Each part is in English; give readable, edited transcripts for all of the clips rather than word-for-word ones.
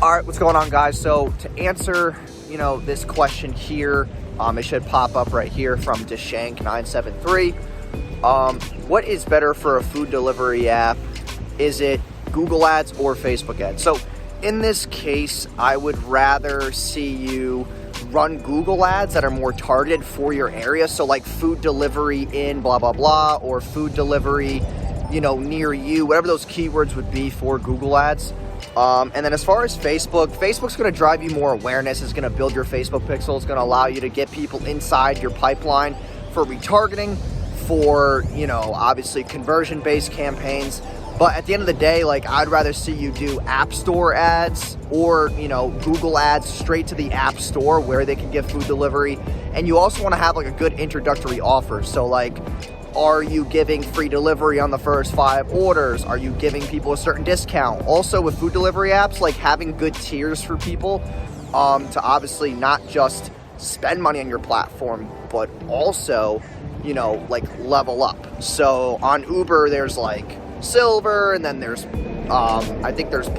All right, what's going on, guys? So to answer, this question here, it should pop up right here from Deshank973. What is better for a food delivery app? Is it Google Ads or Facebook ads? So in this case, I would rather see you run Google ads that are more targeted for your area. So like food delivery in blah, blah, blah, or food delivery, near you, whatever those keywords would be for Google ads. And then as far as Facebook's going to drive you more awareness. It's going to build your Facebook pixel. It's going to allow you to get people inside your pipeline for retargeting, for, obviously conversion-based campaigns. But at the end of the day, I'd rather see you do App Store ads or, Google ads straight to the App Store where they can get food delivery. And you also want to have a good introductory offer. So are you giving free delivery on the first 5 orders? Are you giving people a certain discount? Also with food delivery apps, having good tiers for people to obviously not just spend money on your platform, but also, level up. So on Uber, there's silver, and then there's I think there's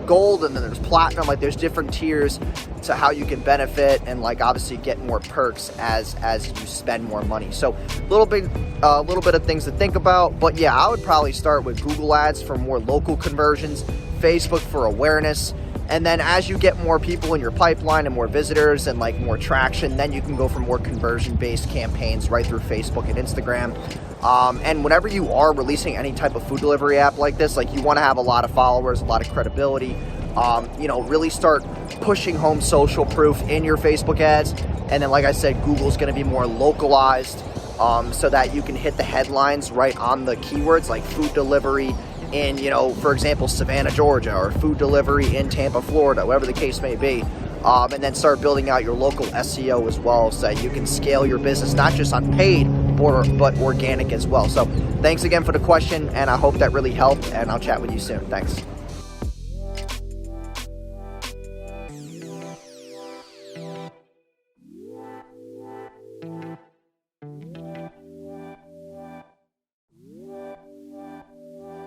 gold, and then there's platinum. There's different tiers to how you can benefit and obviously get more perks as you spend more money. So a little bit of things to think about. But yeah, I would probably start with Google ads for more local conversions, Facebook for awareness, and then as you get more people in your pipeline and more visitors and more traction, then you can go for more conversion-based campaigns right through Facebook and Instagram. And whenever you are releasing any type of food delivery app like this, you want to have a lot of followers, a lot of credibility. Really start pushing home social proof in your Facebook ads. And then, like I said, Google's going to be more localized so that you can hit the headlines right on the keywords like food delivery in, for example, Savannah, Georgia, or food delivery in Tampa, Florida, whatever the case may be. And then start building out your local SEO as well so that you can scale your business, not just on paid, but organic as well. So thanks again for the question, and I hope that really helped, and I'll chat with you soon. Thanks.